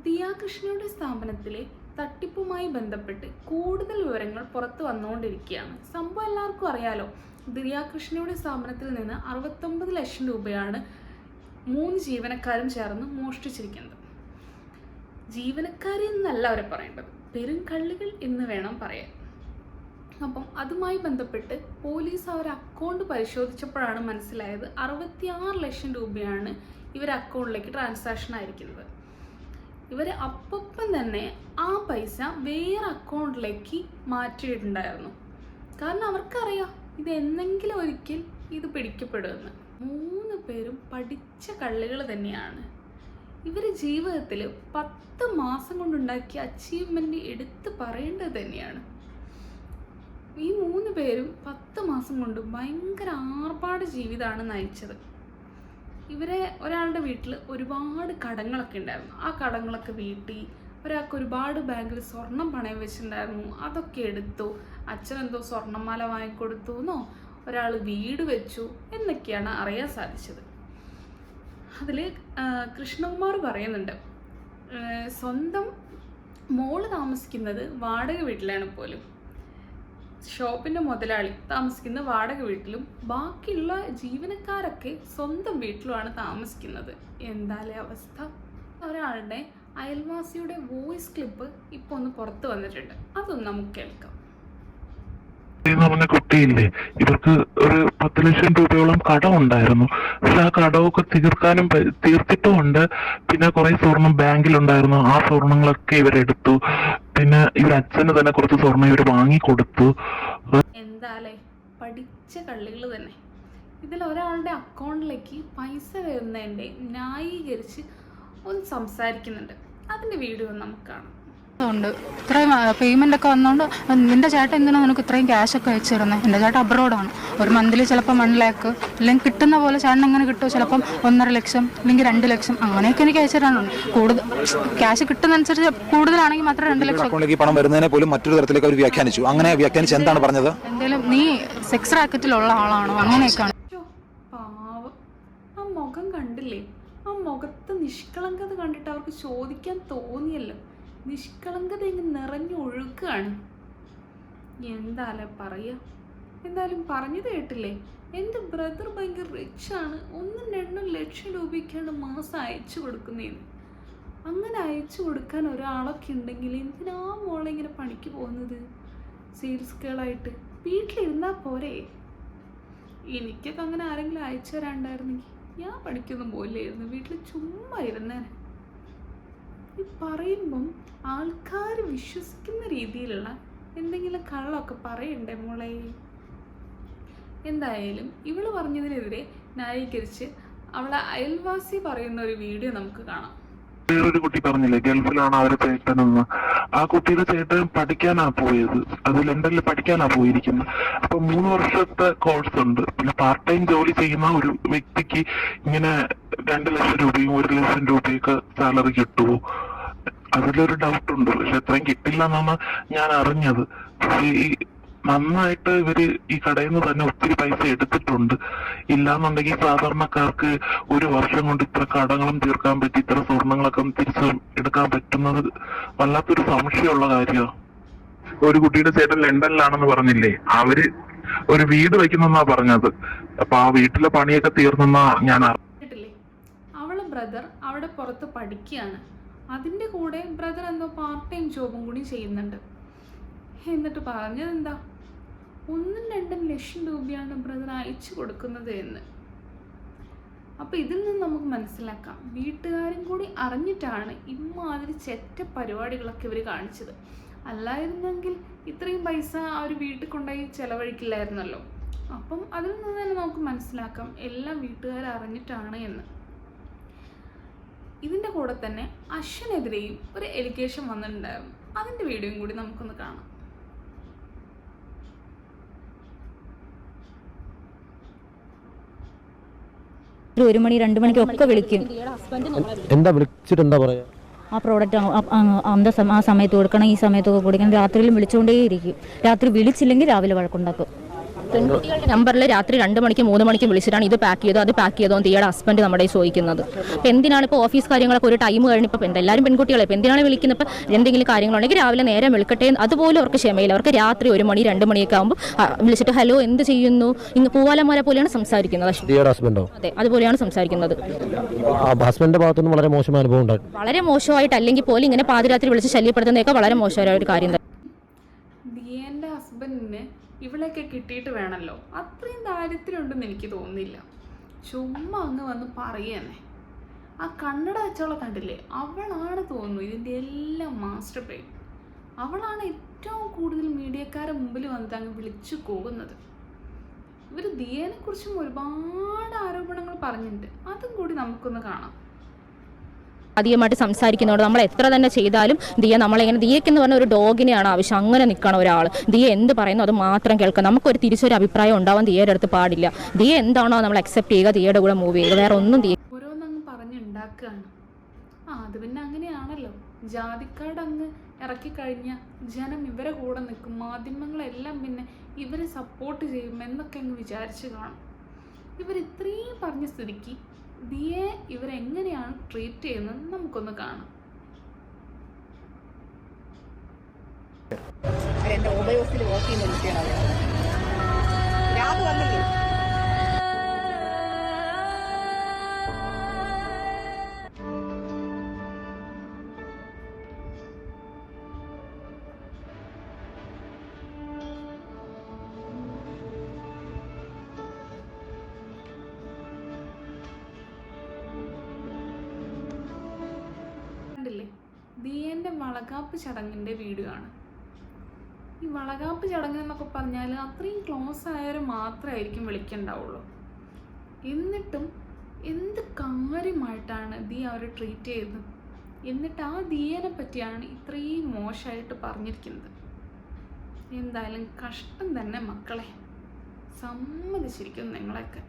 ദിയാകൃഷ്ണയുടെ സ്ഥാപനത്തിലെ തട്ടിപ്പുമായി ബന്ധപ്പെട്ട് കൂടുതൽ വിവരങ്ങൾ പുറത്തു വന്നുകൊണ്ടിരിക്കുകയാണ്. സംഭവം എല്ലാവർക്കും അറിയാലോ. ദിയാകൃഷ്ണയുടെ സ്ഥാപനത്തിൽ നിന്ന് 69 ലക്ഷം രൂപയാണ് 3 ജീവനക്കാരും ചേർന്ന് മോഷ്ടിച്ചിരിക്കുന്നത്. ജീവനക്കാരി എന്നല്ല അവരെ പറയേണ്ടത്, പെരുങ്കള്ളികൾ എന്ന് വേണം പറയാൻ. അപ്പം അതുമായി ബന്ധപ്പെട്ട് പോലീസ് അവരുടെ അക്കൗണ്ട് പരിശോധിച്ചപ്പോഴാണ് മനസ്സിലായത് 66 ലക്ഷം രൂപയാണ് ഇവരുടെ അക്കൗണ്ടിലേക്ക് ട്രാൻസാക്ഷൻ ആയിരിക്കുന്നത്. ഇവർ അപ്പം തന്നെ ആ പൈസ വേറെ അക്കൗണ്ടിലേക്ക് മാറ്റിയിട്ടുണ്ടായിരുന്നു. കാരണം അവർക്കറിയാം ഇത് എന്തെങ്കിലും ഒരിക്കൽ ഇത് പിടിക്കപ്പെടുമെന്ന്. 3 പേരും പഠിച്ച കള്ളികൾ തന്നെയാണ്. ഇവർ ജീവിതത്തിൽ 10 മാസം കൊണ്ടുണ്ടാക്കിയ അച്ചീവ്മെൻ്റ് എടുത്ത് പറയേണ്ടത് തന്നെയാണ്. ഈ 3 പേരും 10 മാസം കൊണ്ട് ഭയങ്കര ആർഭാട ജീവിതമാണ് നയിച്ചത്. ഒരാളുടെ വീട്ടിൽ ഒരുപാട് കടങ്ങളൊക്കെ ഉണ്ടായിരുന്നു. ആ കടങ്ങളൊക്കെ വീട്ടി. ഒരാൾക്ക് ഒരുപാട് ബാങ്കിൽ സ്വർണം പണയം വെച്ചിട്ടുണ്ടായിരുന്നു, അതൊക്കെ എടുത്തു. അച്ഛനെന്തോ സ്വർണ്ണമാല വാങ്ങിക്കൊടുത്തു എന്നോ, ഒരാൾ വീട് വെച്ചു എന്നൊക്കെയാണ് അറിയാൻ സാധിച്ചത്. അതിൽ കൃഷ്ണകുമാർ പറയുന്നുണ്ട്, സ്വന്തം മോള് താമസിക്കുന്നത് വാടക വീട്ടിലാണ് പോലും. ഷോപ്പിൻ്റെ മുതലാളി താമസിക്കുന്ന വാടക വീട്ടിലും ബാക്കിയുള്ള ജീവനക്കാരൊക്കെ സ്വന്തം വീട്ടിലുമാണ് താമസിക്കുന്നത്. എന്തായാലും അവസ്ഥ. ഒരാളുടെ അയൽവാസിയുടെ വോയിസ് ക്ലിപ്പ് ഇപ്പോൾ ഒന്ന് പുറത്ത് വന്നിട്ടുണ്ട്, അതൊന്ന് നമുക്ക് കേൾക്കാം. കുട്ടിയില്ലേ, ഇവർക്ക് ഒരു 10 ലക്ഷം രൂപയോളം കടം ഉണ്ടായിരുന്നു. പക്ഷെ ആ കടമൊക്കെ തീർത്തിട്ടുമുണ്ട്. പിന്നെ കുറെ സ്വർണം ബാങ്കിലുണ്ടായിരുന്നു, ആ സ്വർണങ്ങളൊക്കെ ഇവരെടുത്തു. പിന്നെ ഇവർ അച്ഛന് തന്നെ കുറച്ച് സ്വർണം ഇവർ വാങ്ങിക്കൊടുത്തു. എന്താലേ പഠിച്ച കള്ളികൾ തന്നെ. ഇതിൽ ഒരാളുടെ അക്കൗണ്ടിലേക്ക് പൈസ വരുന്നതിൻ്റെ ന്യായീകരിച്ച് ഒന്ന് സംസാരിക്കുന്നുണ്ട്. അതിൻ്റെ വീഡിയോ നമുക്ക് കാണാം. ഉണ്ട് ഇത്രയും പേയ്മെൻ്റ് ഒക്കെ വന്നുകൊണ്ട് നിൻ്റെ ചേട്ടൻ എന്തിനാണ് നിനക്ക് ഇത്രയും ക്യാഷ് ഒക്കെ അയച്ചു തരുന്നത്? എൻ്റെ ചേട്ടൻ അബ്രോഡാണ്. ഒരു മന്ത്ലി ചിലപ്പോൾ 1 ലാക്ക് അല്ലെങ്കിൽ കിട്ടുന്ന പോലെ ചേട്ടൻ എങ്ങനെ കിട്ടുമോ, ചിലപ്പം 1.5 ലക്ഷം അല്ലെങ്കിൽ 2 ലക്ഷം അങ്ങനെയൊക്കെ എനിക്ക് അയച്ചു തരാനുണ്ട്. കൂടുതൽ ക്യാഷ് കിട്ടുന്നതനുസരിച്ച് കൂടുതലാണെങ്കിൽ മാത്രം 2 ലക്ഷം പണം വരുന്നതിനെ പോലും മറ്റൊരു തരത്തിലേക്ക് അവർ വ്യാഖ്യാനിച്ചു. അങ്ങനെ വ്യാഖ്യാനിച്ച് എന്താണ് പറഞ്ഞത്? എന്തെങ്കിലും നീ സെക്സ് റാക്കറ്റിലുള്ള ആളാണോ അങ്ങനെയൊക്കെയാണ്. പാവം, ആ മുഖം കണ്ടില്ലേ? ആ മുഖത്ത് നിഷ്കളങ്കത കണ്ടിട്ട് അവർക്ക് ചോദിക്കാൻ തോന്നിയല്ലോ. നിഷ്കളങ്കത ഇങ്ങനെ നിറഞ്ഞൊഴുക്കുകയാണ്. എന്തായാലും പറയുക. എന്തായാലും പറഞ്ഞത് കേട്ടില്ലേ, എൻ്റെ ബ്രദർ ഭയങ്കര റിച്ചാണ്, 1-2 ലക്ഷം രൂപയ്ക്കാണ് മാസം അയച്ചു കൊടുക്കുന്നതെന്ന്. അങ്ങനെ അയച്ചു കൊടുക്കാൻ ഒരാളൊക്കെ ഉണ്ടെങ്കിൽ എന്തിനാ മോളെ ഇങ്ങനെ പണിക്ക് പോകുന്നത്? സെയിൽസ് ഗേളായിട്ട് വീട്ടിലിരുന്നാൽ പോരെ? എനിക്കൊക്കെ അങ്ങനെ ആരെങ്കിലും അയച്ചു തരാണ്ടായിരുന്നെങ്കിൽ ഞാൻ പണിക്കൊന്നും പോയില്ലായിരുന്നു, വീട്ടിൽ ചുമ്മാ ഇരുന്നേനെ. ഈ പറയുമ്പം ആൾക്കാർ വിശ്വസിക്കുന്ന രീതിയിലുള്ള എന്തെങ്കിലും കള്ളമൊക്കെ പറയണ്ടേ മോളെ? എന്തായാലും ഇവള് പറഞ്ഞതിനെതിരെ ന്യായീകരിച്ച് അവളെ അയൽവാസി പറയുന്ന ഒരു വീഡിയോ നമുക്ക് കാണാം. വേറൊരു കുട്ടി പറഞ്ഞില്ലേ ഗൾഫിലാണ് അവരെ ചേട്ടനെന്ന്. ആ കുട്ടിയുടെ ചേട്ടൻ പഠിക്കാനാ പോയത്, അത് ലണ്ടനിൽ പഠിക്കാനാ പോയിരിക്കുന്നത്. അപ്പൊ 3 വർഷത്തെ കോഴ്സ് ഉണ്ട്. പിന്നെ പാർട്ട് ടൈം ജോലി ചെയ്യുന്ന ഒരു വ്യക്തിക്ക് ഇങ്ങനെ 2 ലക്ഷം രൂപയും 1 ലക്ഷം രൂപയൊക്കെ സാലറി കിട്ടുമോ? അതിലൊരു ഡൗട്ട് ഉണ്ട്. പക്ഷെ അത്രയും കിട്ടില്ല എന്നാണ് ഞാൻ അറിഞ്ഞത്. പക്ഷേ ഈ നന്നായിട്ട് ഇവര് ഈ കടയിൽ നിന്ന് തന്നെ ഒത്തിരി പൈസ എടുത്തിട്ടുണ്ട്. ഇല്ലാന്നുണ്ടെങ്കിൽ സാധാരണക്കാർക്ക് 1 വർഷം കൊണ്ട് ഇത്ര കടങ്ങളും തീർക്കാൻ പറ്റി, ഇത്ര സ്വർണങ്ങളൊക്കെ തിരിച്ച് എടുക്കാൻ പറ്റുന്നത് വല്ലാത്തൊരു സംശയമുള്ള കാര്യമാണ്. ഒരു കുട്ടിയുടെ ചേട്ടൻ ലണ്ടനിലാണെന്ന് പറഞ്ഞില്ലേ, അവര് ഒരു വീട് വയ്ക്കുന്നെന്നാ പറഞ്ഞത്. അപ്പൊ ആ വീട്ടിലെ പണിയൊക്കെ തീർന്നെന്നാ ഞാൻ കേട്ടില്ലേ? അവളെ ബ്രദർ അവിടെ പുറത്ത് പഠിക്കുകയാണ്. അതിൻ്റെ കൂടെ ബ്രദർ എന്തോ പാർട്ട് ടൈം ജോബും കൂടി ചെയ്യുന്നുണ്ട്. എന്നിട്ട് പറഞ്ഞത് എന്താ, 1-2 ലക്ഷം രൂപയാണ് ബ്രദർ അയച്ചു കൊടുക്കുന്നത് എന്ന്. അപ്പോൾ ഇതിൽ നിന്ന് നമുക്ക് മനസ്സിലാക്കാം, വീട്ടുകാരും കൂടി അറിഞ്ഞിട്ടാണ് ഇമ്മാതിരി ചെറ്റ പരിപാടികളൊക്കെ ഇവർ കാണിച്ചത്. അല്ലായിരുന്നെങ്കിൽ ഇത്രയും പൈസ ആ ഒരു വീട്ടിൽ കൊണ്ടുപോയി ചിലവഴിക്കില്ലായിരുന്നല്ലോ. അപ്പം അതിൽ നിന്ന് തന്നെ നമുക്ക് മനസ്സിലാക്കാം എല്ലാം വീട്ടുകാർ അറിഞ്ഞിട്ടാണ് എന്ന്. ഇതിൻ്റെ കൂടെ തന്നെ അശ്വിനെതിരെയും ഒരു എലിഗേഷൻ വന്നിട്ടുണ്ടായിരുന്നു. അതിൻ്റെ വീഡിയോയും കൂടി നമുക്കൊന്ന് കാണാം. ഒരു 1 മണി 2 മണിക്കൊക്കെ വിളിക്കും. എന്താ വിളിച്ചിട്ട് എന്താ പറയാ? ആ പ്രോഡക്റ്റ് ആ സമയത്ത് കൊടുക്കണം, ഈ സമയത്തൊക്കെ കൊടുക്കണം. രാത്രിയിലും വിളിച്ചുകൊണ്ടേയിരിക്കും. രാത്രി വിളിച്ചില്ലെങ്കിൽ രാവിലെ വഴക്കുണ്ടാക്കും. പെൺകുട്ടികളുടെ നമ്പറിൽ രാത്രി 2 മണിക്കും 3 മണിക്കും വിളിച്ചിട്ടാണ് ഇത് പാക്ക് ചെയ്തോ അത് പാക്ക് ചെയ്തോ ദിയയുടെ ഹസ്ബൻഡ് നമ്മുടെ ചോദിക്കുന്നത്. അപ്പോൾ എന്തിനാണ് ഇപ്പോൾ ഓഫീസ് കാര്യങ്ങളൊക്കെ ഒരു ടൈം കഴിഞ്ഞപ്പോൾ എല്ലാവരും പെൺകുട്ടികളെ ഇപ്പോൾ എന്തിനാണ് വിളിക്കുന്നത്? ഇപ്പോൾ എന്തെങ്കിലും കാര്യങ്ങളുണ്ടെങ്കിൽ രാവിലെ നേരെ വിളിക്കട്ടെ, അതുപോലെ അവർക്ക് ക്ഷമയില്ല. അവർക്ക് രാത്രി 1 മണി 2 മണിയൊക്കെ ആകുമ്പോൾ വിളിച്ചിട്ട് ഹലോ എന്ത് ചെയ്യുന്നു, ഇന്ന് പൂവാലന്മാരെ പോലെയാണ് സംസാരിക്കുന്നത്. ഹസ്ബൻഡോ? അതെ, അതുപോലെയാണ് സംസാരിക്കുന്നത്. ഹസ്ബൻഡിന്റെ ഭാഗത്തുനിന്ന് വളരെ മോശമായ അനുഭവം ഉണ്ടായി. വളരെ മോശമായിട്ടല്ലെങ്കിൽ പോലും ഇങ്ങനെ പാതിരാത്രി വിളിച്ച് ശല്യപ്പെടുത്തുന്നതൊക്കെ വളരെ മോശമായ ഒരു കാര്യം തന്നെ. ദിയേൻ്റെ ഹസ്ബൻഡിന് ഇവളെയൊക്കെ കിട്ടിയിട്ട് വേണമല്ലോ, അത്രയും ദാരിദ്ര്യമുണ്ടെന്ന് എനിക്ക് തോന്നുന്നില്ല. ചുമ്മാ അങ്ങ് വന്ന് പറയുന്നേ. ആ കണ്ണട വെച്ചവളെ കണ്ടില്ലേ, അവളാണ് തോന്നുന്നു ഇതിൻ്റെ എല്ലാം മാസ്റ്റർ ബ്രെയിൻ. അവളാണ് ഏറ്റവും കൂടുതൽ മീഡിയക്കാരെ മുമ്പിൽ വന്നിട്ട് അങ്ങ് വിളിച്ചു പോകുന്നത്. ഇവർ ദിയേനെ കുറിച്ചും ഒരുപാട് ആരോപണങ്ങൾ പറഞ്ഞിട്ടുണ്ട്, അതും കൂടി നമുക്കൊന്ന് കാണാം. അധികമായിട്ട് സംസാരിക്കുന്നതുകൊണ്ട് നമ്മൾ എത്ര തന്നെ ചെയ്താലും ദിയ നമ്മളിങ്ങനെ, ദിയക്കെന്ന് പറഞ്ഞ ഒരു ഡോഗിനെയാണ് ആവശ്യം. അങ്ങനെ നിൽക്കണം ഒരാൾ. ദിയ എന്ത് പറയുന്നു അത് മാത്രം കേൾക്കുക. നമുക്കൊരു തിരിച്ചൊരു അഭിപ്രായം ഉണ്ടാവാൻ ദിയയുടെ അടുത്ത് പാടില്ല. ദിയ എന്താണോ നമ്മൾ അക്സെപ്റ്റ് ചെയ്യുക, ദിയയുടെ കൂടെ മൂവ് ചെയ്യുക, വേറെ ഒന്നും ദിയ ഓരോന്നങ്ങ് പറഞ്ഞുണ്ടാക്കുകയാണ്. അത് പിന്നെ അങ്ങനെയാണല്ലോ, ജാതിക്കാട് അങ്ങ് ഇറക്കി കഴിഞ്ഞാൽ ജനം ഇവരെ കൂടെ നിൽക്കും, മാധ്യമങ്ങളെല്ലാം പിന്നെ ഇവരെ സപ്പോർട്ട് ചെയ്യും എന്നൊക്കെ അങ്ങ് വിചാരിച്ച് കാണും. ഇവർ ഇത്രയും പറഞ്ഞ സ്ഥിതിക്ക് ദിയെ ഇവരെങ്ങനെയാണ് ട്രീറ്റ് ചെയ്യുന്നത് നമുക്കൊന്ന് കാണാം. കണ്ടില്ലേ, ദിയേൻ്റെ വളകാപ്പ് ചടങ്ങിൻ്റെ വീഡിയോ ആണ്. ഈ വളകാപ്പ് ചടങ്ങ് എന്നൊക്കെ പറഞ്ഞാൽ അത്രയും ക്ലോസ് ആയവർ മാത്രമായിരിക്കും വിളിക്കണ്ടാവുള്ളൂ. എന്നിട്ടും എന്ത് കാര്യമായിട്ടാണ് ദിയ അവരെ ട്രീറ്റ് ചെയ്തത്. എന്നിട്ട് ആ ദിയേനെ പറ്റിയാണ് ഇത്രയും മോശമായിട്ട് പറഞ്ഞിരിക്കുന്നത്. എന്തായാലും കഷ്ടം തന്നെ മക്കളെ, സമ്മതിച്ചിരിക്കും നിങ്ങളെയൊക്കെ.